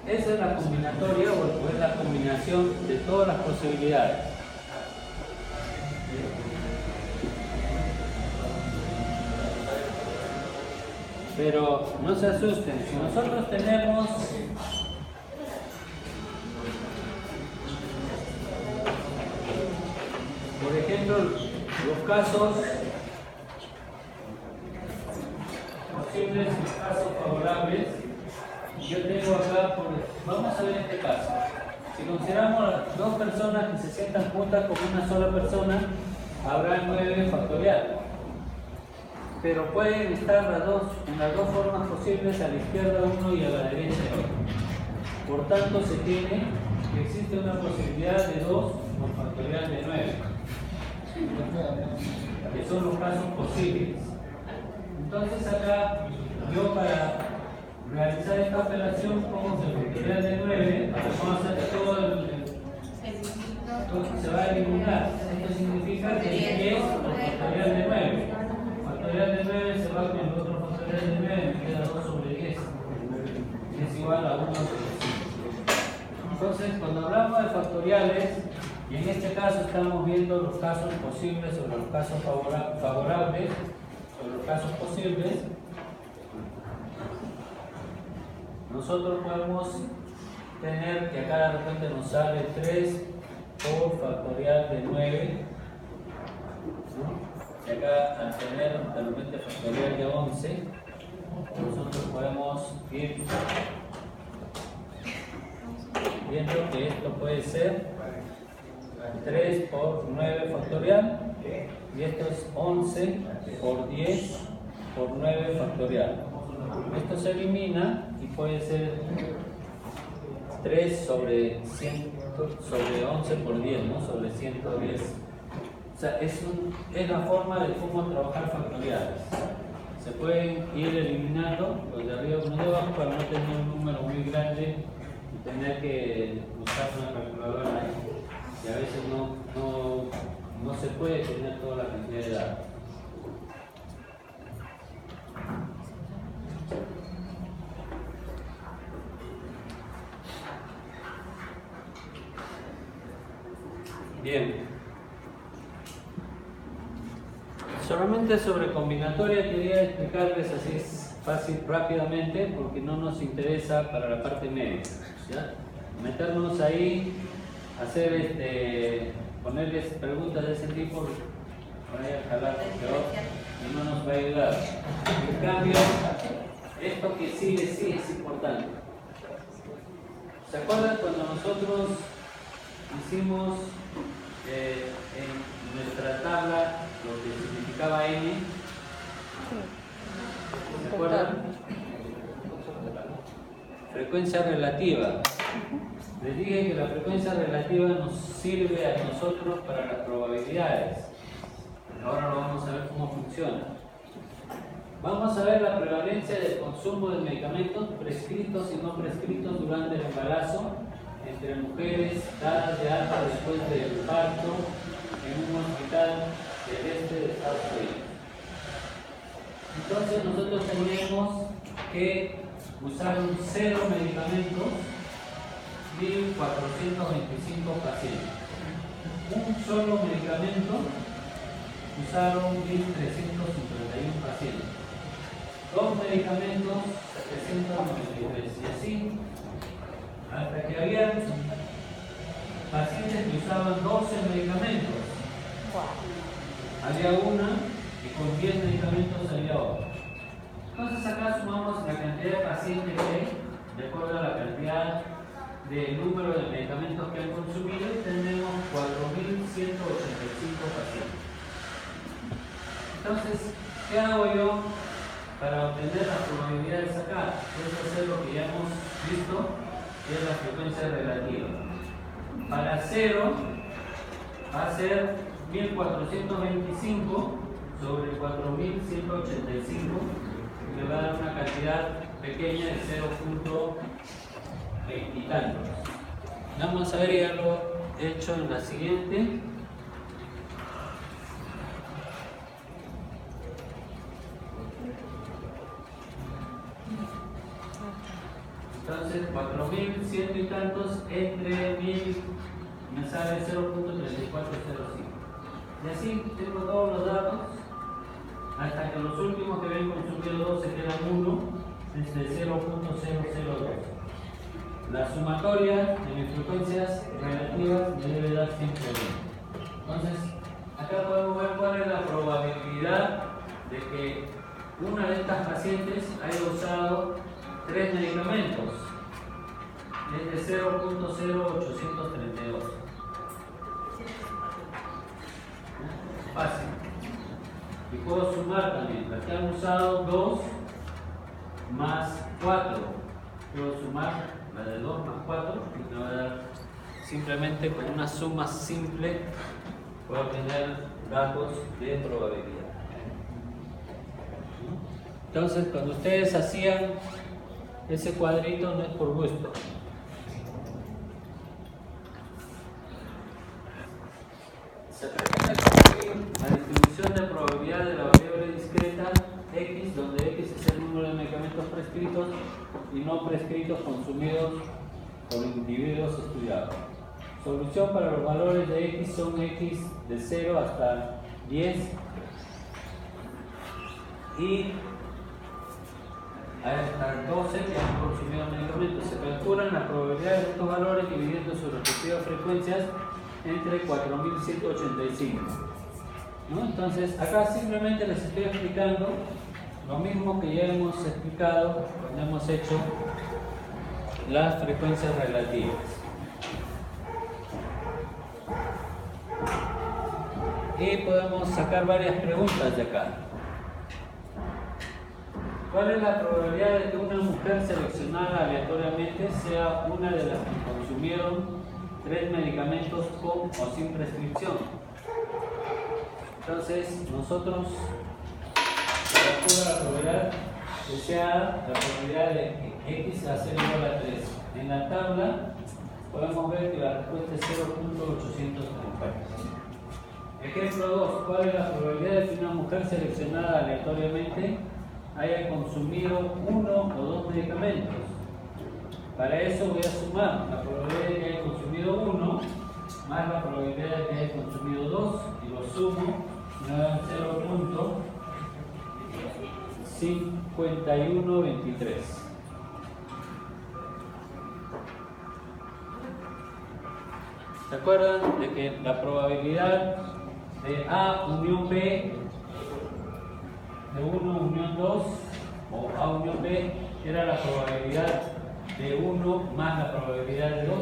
Esa es la combinatoria o es la combinación de todas las posibilidades. Pero no se asusten, si nosotros tenemos ejemplo, los casos posibles y los casos favorables. Yo tengo acá, vamos a ver este caso. Si consideramos dos personas que se sientan juntas como una sola persona, habrá 9 factorial. Pero pueden estar en las dos formas posibles, a la izquierda uno y a la derecha otro. Por tanto, se tiene que existe una posibilidad de 2 con factorial de 9, que son los casos posibles. Entonces acá, yo para realizar esta operación pongo el factorial de 9, vamos a hacer todo se va a eliminar. Esto significa que 10 por factorial de 9. Factorial de 9 se va con el otro factorial de 9, me queda 2 sobre 10. Es igual a 1 sobre 5. Entonces, cuando hablamos de factoriales, y en este caso estamos viendo los casos posibles sobre los casos favorables, sobre los casos posibles, nosotros podemos tener que acá de repente nos sale 3 por factorial de 9, ¿no? Y acá al tener de repente factorial de 11, nosotros podemos ir viendo que esto puede ser 3 por 9 factorial y esto es 11 por 10 por 9 factorial. Esto se elimina y puede ser 3 sobre 11 por 10, ¿no? Sobre 110. O sea, es la forma de cómo trabajar factoriales. Se pueden ir eliminando los de arriba con los de abajo para no tener un número muy grande y tener que usar una calculadora. Y a veces no se puede tener toda la cantidad de datos. Bien. Solamente sobre combinatoria quería explicarles así fácil, rápidamente, porque no nos interesa para la parte médica, ¿ya? Meternos ahí, hacer ponerles preguntas de ese tipo, por ahí a jalar y no nos va a ayudar. En cambio, esto que sigue sí es importante. ¿Se acuerdan cuando nosotros hicimos en nuestra tabla lo que significaba n? ¿Se acuerdan? Frecuencia relativa. Les dije que la frecuencia relativa nos sirve a nosotros para las probabilidades. Ahora lo vamos a ver cómo funciona. Vamos a ver la prevalencia del consumo de medicamentos prescritos y no prescritos durante el embarazo entre mujeres dadas de alta después del parto en un hospital del este de Estados Unidos. Entonces nosotros teníamos que usar 0 medicamentos, 1.425 pacientes. Un solo medicamento usaron 1.351 pacientes. 2 medicamentos, 793. Y así, hasta que había pacientes que usaban 12 medicamentos. Había una y con 10 medicamentos había otra. Entonces acá sumamos la cantidad de pacientes que hay, de acuerdo a la cantidad del número de medicamentos que han consumido, y tenemos 4.185 pacientes. Entonces, ¿qué hago yo para obtener las probabilidades acá? Es hacer lo que ya hemos visto, que es la frecuencia relativa. Para 0 va a ser 1.425 sobre 4.185, que me va a dar una cantidad pequeña de 0.20 y tantos. Vamos a ver, ya lo he hecho en la siguiente. Entonces, 4.100 y tantos entre 1.000 me sale 0.3405. Y así tengo todos los datos hasta que los últimos que ven consumido 2 se quedan 1 desde 0.002. La sumatoria de mis frecuencias relativas me debe dar siempre 1. Entonces, acá podemos ver cuál es la probabilidad de que una de estas pacientes haya usado 3 medicamentos. Es de 0.0832. Fácil. Y puedo sumar también. Aquí han usado 2 más 4. Puedo sumar la de 2 más 4 y me va a dar simplemente con una suma simple. Puedo obtener datos de probabilidad. Entonces, cuando ustedes hacían ese cuadrito, no es por gusto. Se pretende conseguir la distribución de probabilidad de la variable discreta X, donde X es el número de medicamentos prescritos y no prescritos consumidos por individuos estudiados. Solución para los valores de X son X de 0 hasta 10 y hasta 12 que han consumido medicamentos. Se calculan las probabilidades de estos valores dividiendo sus respectivas frecuencias entre 4185. ¿No? Entonces, acá simplemente les estoy explicando lo mismo que ya hemos explicado cuando hemos hecho las frecuencias relativas. Y podemos sacar varias preguntas de acá. ¿Cuál es la probabilidad de que una mujer seleccionada aleatoriamente sea una de las que consumieron 3 medicamentos con o sin prescripción? Entonces, nosotros calculamos la probabilidad deseada, la probabilidad de X va a ser igual a 3. En la tabla podemos ver que la respuesta es 0.830. Ejemplo 2. ¿Cuál es la probabilidad de que una mujer seleccionada aleatoriamente haya consumido 1 o 2 medicamentos? Para eso voy a sumar la probabilidad de que haya consumido 1 más la probabilidad de que haya consumido 2 y lo sumo y me da 0.5123. ¿Se acuerdan de que la probabilidad de A unión B, de 1 unión 2, o A unión B, era la probabilidad de 1 más la probabilidad de 2?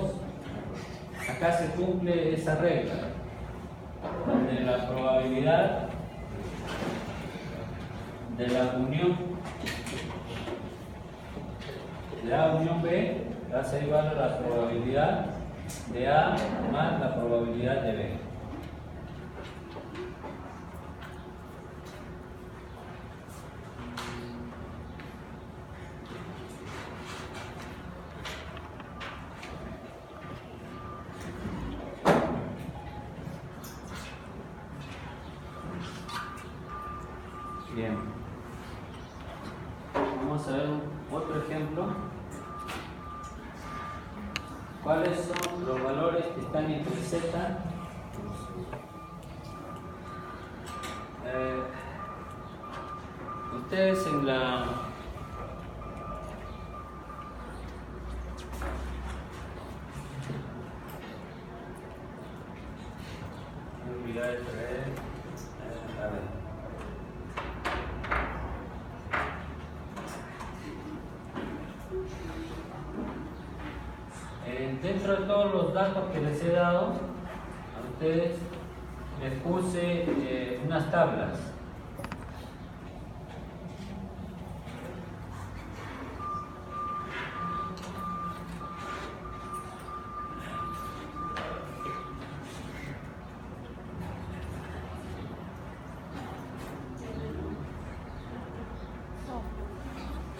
Acá se cumple esa regla, donde la probabilidad de la unión de A unión B va a ser igual a la probabilidad de A más la probabilidad de B. Bien. Vamos a ver otro ejemplo. ¿Cuáles son los valores que están entre Z? Ustedes en la dentro de todos los datos que les he dado a ustedes, les puse unas tablas.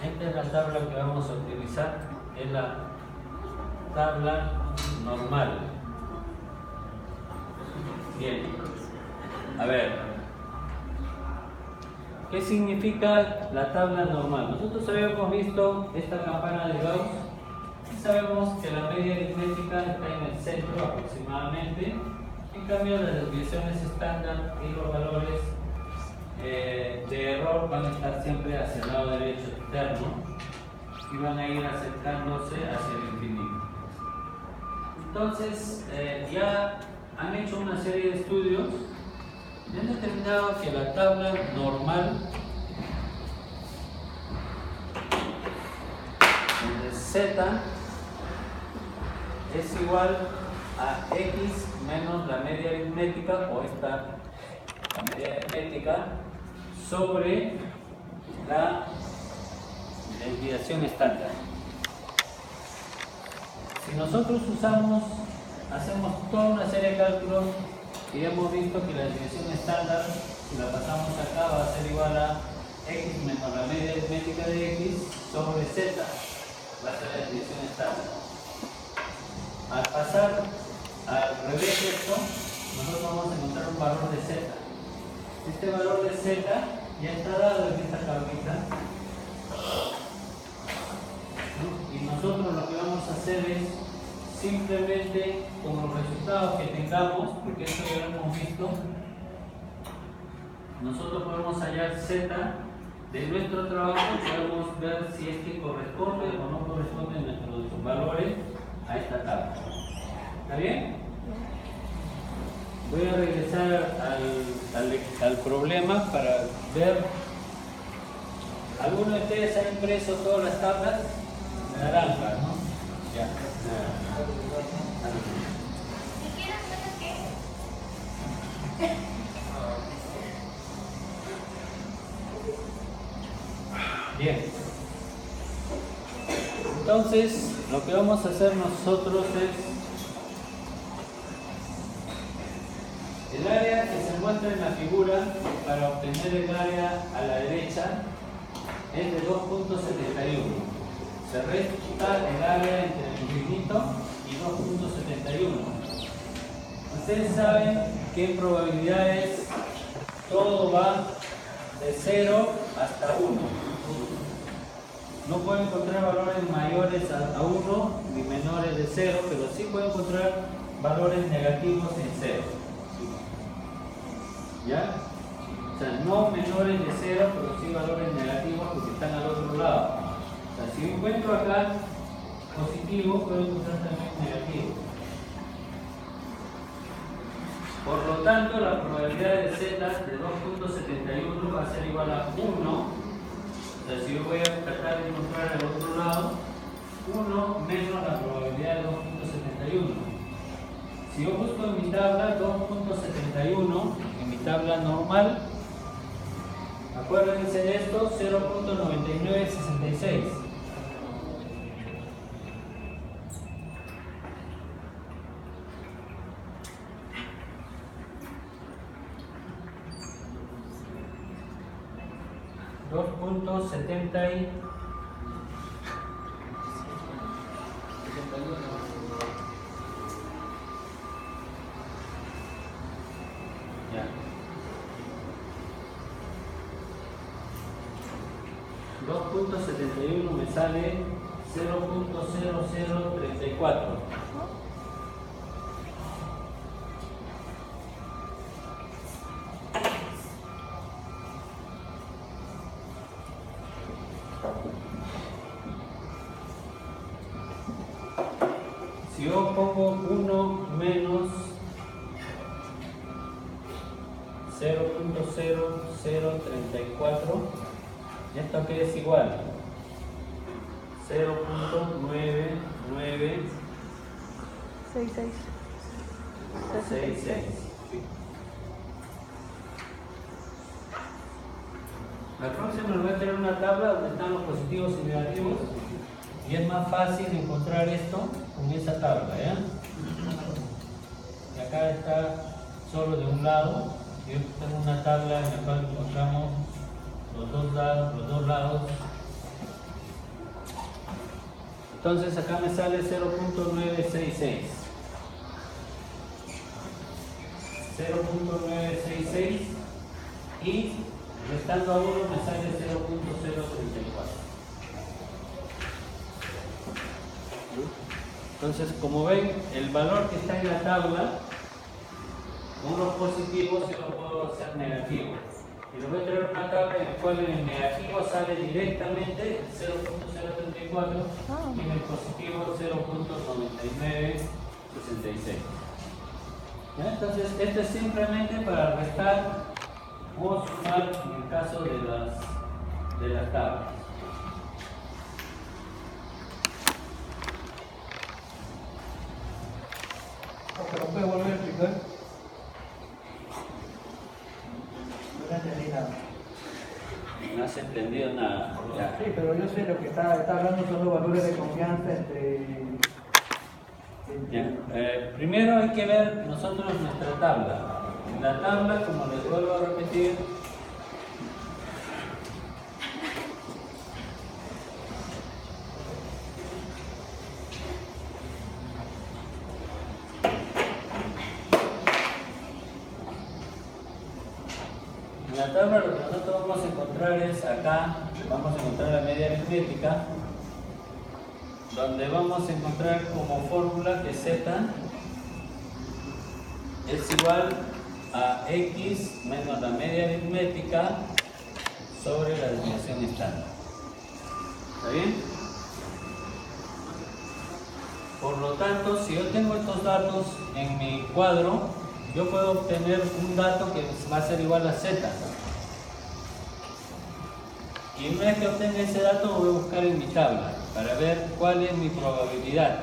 Esta es la tabla que vamos a utilizar, es la tabla normal. Bien, a ver, ¿qué significa la tabla normal? Nosotros habíamos visto esta campana de Gauss y sabemos que la media aritmética está en el centro aproximadamente. En cambio, las desviaciones estándar y los valores de error van a estar siempre hacia el lado derecho externo y van a ir acercándose hacia el infinito. Entonces, ya han hecho una serie de estudios Me han determinado que la tabla normal de z es igual a x menos la media aritmética, o esta, la media aritmética, sobre la desviación estándar. Si nosotros hacemos toda una serie de cálculos y hemos visto que la desviación estándar, si la pasamos acá, va a ser igual a x menos la media aritmética de x sobre z, va a ser la desviación estándar. Al pasar al revés de esto, nosotros vamos a encontrar un valor de z. Este valor de z ya está dado en esta tablita. Y nosotros lo que vamos a hacer es simplemente con los resultados que tengamos, porque esto ya lo hemos visto, nosotros podemos hallar z de nuestro trabajo, podemos ver si es que corresponde o no corresponde nuestros valores a esta tabla. ¿Está bien? Voy a regresar al problema para ver. ¿Alguno de ustedes ha impreso todas las tablas? Naranja, ¿no? Ya.
Si quieres saber qué.
Bien. Entonces, lo que vamos a hacer nosotros es el área que se muestra en la figura para obtener el área a la derecha es de 2.71. Se resta el área entre el infinito y 2.71. Ustedes saben que en probabilidades todo va de 0 hasta 1. No puedo encontrar valores mayores a 1 ni menores de 0, pero sí puedo encontrar valores negativos en 0. ¿Ya? O sea, no menores de 0, pero sí valores negativos porque están al otro lado. O sea, si encuentro acá positivo, puedo encontrar también negativo. Por lo tanto, la probabilidad de z de 2.71 va a ser igual a 1. O sea, si yo voy a tratar de encontrar al otro lado, 1 menos la probabilidad de 2.71. Si yo busco en mi tabla 2.71, en mi tabla normal, acuérdense de esto, 0.9966. Ya. 2.71 me sale 0.0034. Si yo pongo 1 menos 0.0034, ¿esto qué es igual? 0.9966. La próxima nos va a tener una tabla donde están los positivos y negativos y es más fácil encontrar esto con esa tabla, ¿ya? Y acá está solo de un lado. Yo tengo una tabla en la cual encontramos los dos lados. Entonces acá me sale 0.966. 0.966 y restando a 1 me sale 0.034. Entonces, como ven, el valor que está en la tabla, con los positivos yo lo puedo hacer negativo. Y les voy a traer una tabla en la cual en el negativo sale directamente 0.034 y en el positivo 0.9966. ¿Ya? Entonces, esto es simplemente para restar o sumar en el caso de las tablas.
¿Pero puede volver a explicar? No entendí nada.
No has entendido nada. Ya.
Sí, pero yo sé lo que está hablando son los valores de confianza entre
Ya. Primero hay que ver nosotros nuestra tabla. En la tabla, como les vuelvo a repetir, en la tabla lo que nosotros vamos a encontrar es acá, vamos a encontrar la media aritmética, donde vamos a encontrar como fórmula que z es igual a x menos la media aritmética sobre la desviación estándar. ¿Está bien? Por lo tanto, si yo tengo estos datos en mi cuadro, yo puedo obtener un dato que va a ser igual a z. Y una vez que obtenga ese dato, lo voy a buscar en mi tabla para ver cuál es mi probabilidad.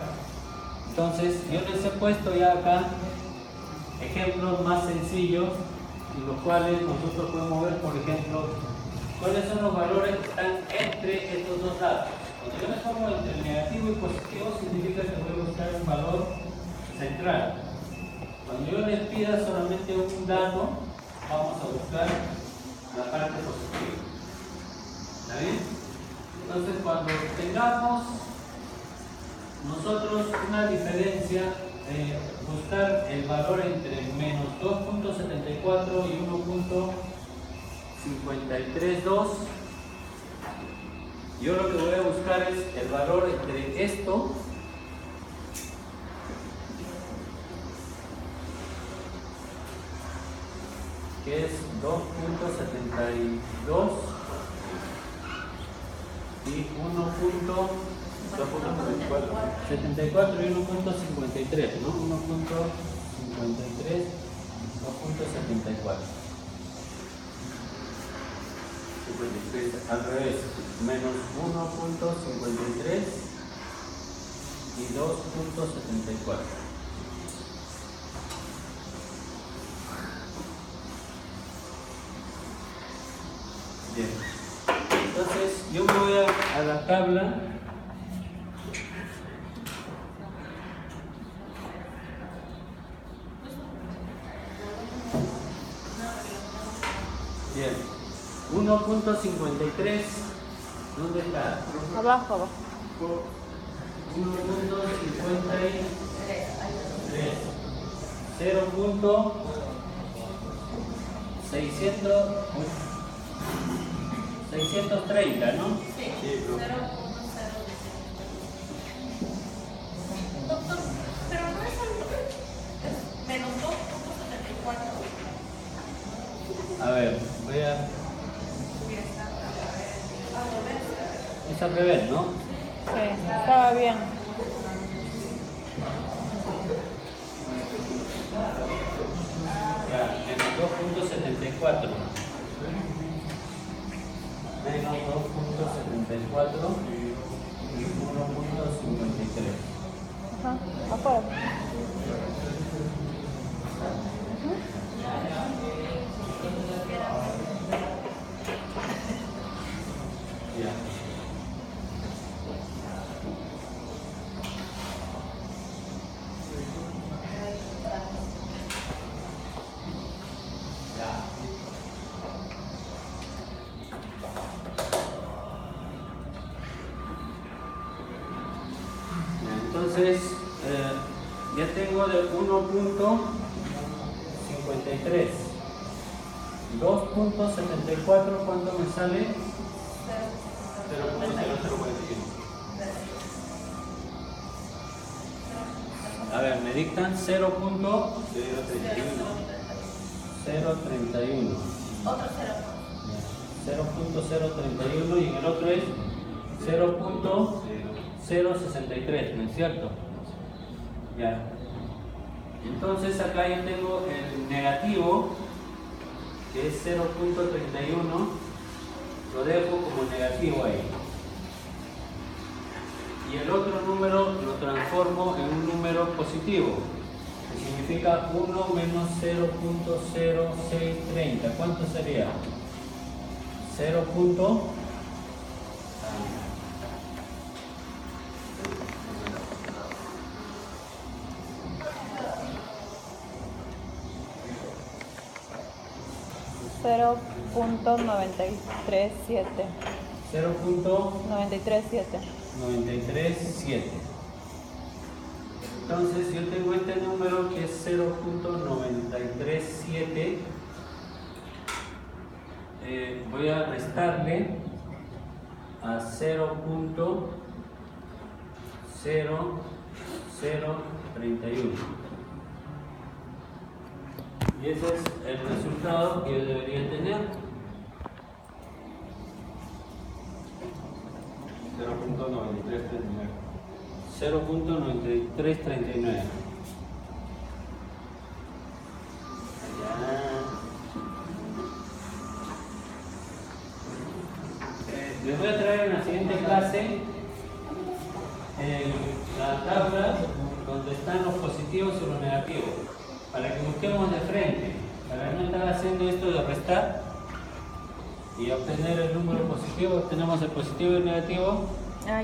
Entonces, yo les he puesto ya acá ejemplos más sencillos, en los cuales nosotros podemos ver, por ejemplo, cuáles son los valores que están entre estos dos datos. Cuando yo me pongo entre el negativo y positivo, significa que voy a buscar un valor central. Cuando yo les pida solamente un dato, vamos a buscar la parte positiva. ¿Está bien? Entonces, cuando tengamos nosotros una diferencia, buscar el valor entre menos 2.74 y 1.532, yo lo que voy a buscar es el valor entre esto que es 2.72 y 74 y 1.53, ¿no? 1.53, 2.74. Al revés, menos 1.53 y 2.74. Bien. Entonces, yo me voy a la tabla. Bien. 1.53. ¿Dónde está?
Abajo, abajo.
1.53. 630, ¿no?
Sí, 0.0. Doctor, pero no es algo, es menos 2.74.
A ver, voy a... Es al revés, ¿no?
Sí, estaba bien.
Ya, menos 2.74. Menos 2.74 y 1.53.
Ajá, afuera.
Ya. Entonces, ya tengo de 1.53. 2.74, ¿cuánto me sale? 0.0041. A ver, me dictan 0.031.
Otro
0.031 y en el otro es 0.063, ¿no es cierto? Ya. Entonces acá yo tengo el negativo, que es 0.31, lo dejo como negativo ahí. Y el otro número lo transformo en un número positivo, que significa 1 menos 0.0630. ¿Cuánto sería? 0.
0.937.
0.937.
937.
Entonces yo tengo este número que es 0.937. Voy a restarle a 0.0031. Y ese es el resultado que yo debería tener. 0.9339. Les voy a traer en la siguiente clase la tabla donde están los positivos y los negativos, para que busquemos de frente, para no estar haciendo esto de restar y obtener el número positivo. Tenemos el positivo y el negativo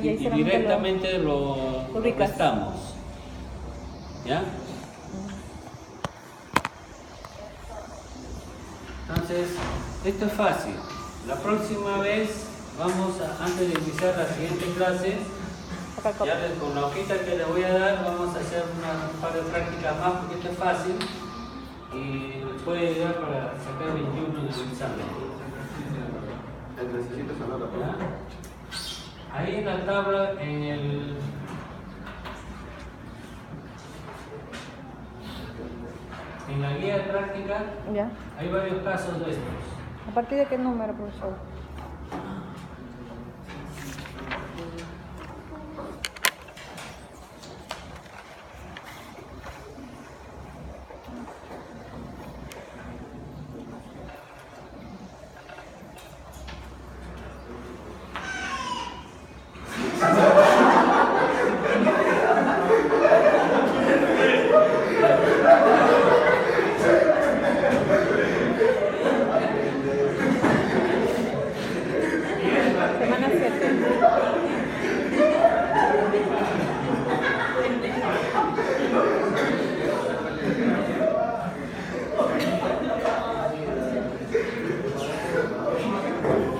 y directamente lo restamos. ¿Ya? Entonces, esto es fácil. La próxima vez antes de iniciar la siguiente clase, ya con la hojita que les voy a dar, vamos a hacer un par de prácticas más, porque esto es fácil y les puede ayudar para sacar 21 en el examen.
Necesito saber la
¿Ya? Ahí en la tabla, en la guía de práctica,
¿Ya?
hay varios casos de estos.
¿A partir de qué número, profesor? Semana 7.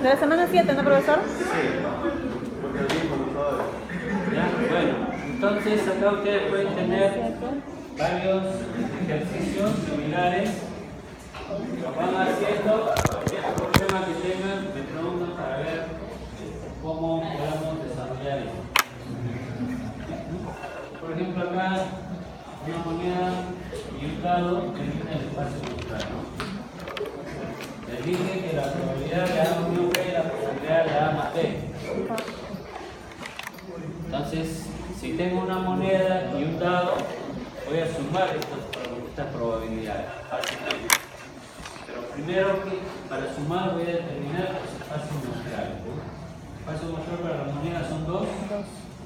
De la semana 7, ¿no, profesor?
¿Ya? Bueno, entonces acá ustedes pueden tener varios ejercicios similares. Lo van haciendo, cualquier problema que tengan, me preguntan para ver cómo podemos desarrollar esto. Por ejemplo, acá una moneda y un dado en el espacio neutral, ¿no? Les dije que la probabilidad de A unión B es la probabilidad de A más B. Entonces, si tengo una moneda y un dado, voy a sumar estas probabilidades fácilmente. Pero primero, para sumar, voy a determinar los espacios muestrales. El espacio muestral para la moneda son 2,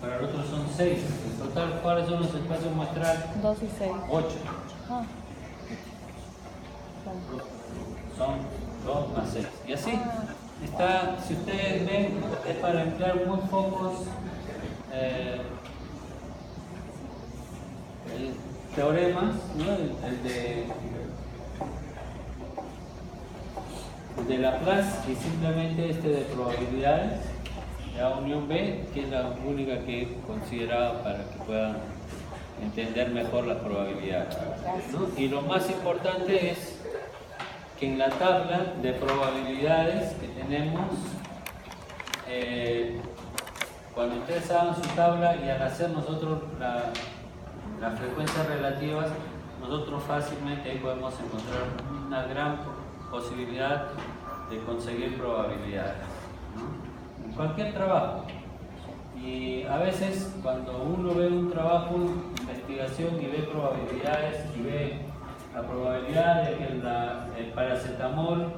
para el otro son 6. En total, ¿cuáles son los espacios muestrales?
2 y 6.
8.
Ah.
Son 2 más 6. Y así está, si ustedes ven, es para emplear muy pocos teoremas, ¿no? El de Laplace y simplemente este de probabilidades, la unión B, que es la única que he considerado para que puedan entender mejor las probabilidades, ¿no? Y lo más importante es que en la tabla de probabilidades que tenemos, cuando ustedes hagan su tabla y al hacer nosotros las frecuencias relativas, nosotros fácilmente ahí podemos encontrar una gran posibilidad de conseguir probabilidades, ¿no? En cualquier trabajo. Y a veces cuando uno ve un trabajo investigación y ve probabilidades y ve la probabilidad de que el paracetamol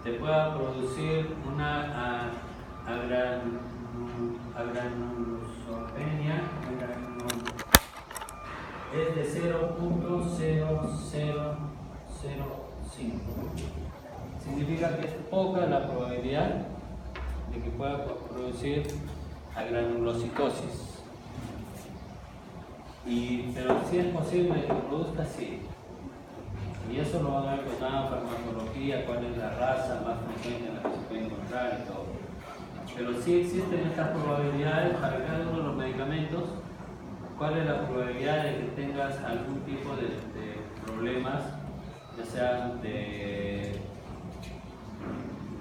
te pueda producir una agranulosopenia es de 0.0005. Significa que es poca la probabilidad de que pueda producir agranulocitosis. Pero si es posible que produzca, sí. Y eso lo van a ver con la farmacología, cuál es la raza más frecuente en la que se puede encontrar y todo. Pero sí existen estas probabilidades para cada uno de los medicamentos. ¿Cuál es la probabilidad de que tengas algún tipo de problemas, ya sea de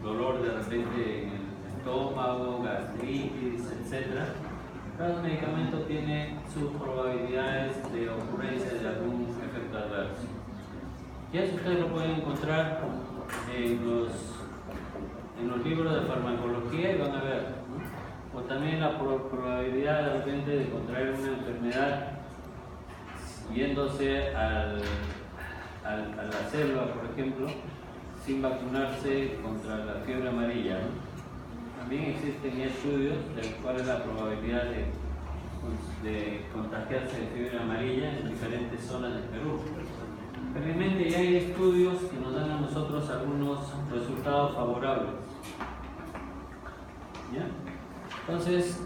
dolor de repente en el estómago, gastritis, etc.? Cada medicamento tiene sus probabilidades de ocurrencia de algún efecto adverso. Y eso ustedes lo pueden encontrar en los libros de farmacología y van a ver, ¿no? O también la probabilidad de repente de contraer una enfermedad yéndose a la selva, por ejemplo, sin vacunarse contra la fiebre amarilla, ¿no? También existen estudios de cuál es la probabilidad de contagiarse de fiebre amarilla en diferentes zonas del Perú. Realmente ya hay estudios que nos dan a nosotros algunos resultados favorables. ¿Ya? Entonces,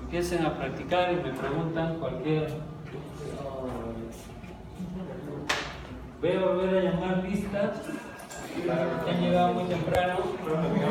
empiecen a practicar y me preguntan cualquier... Voy a volver a llamar lista para los que han llegado muy temprano.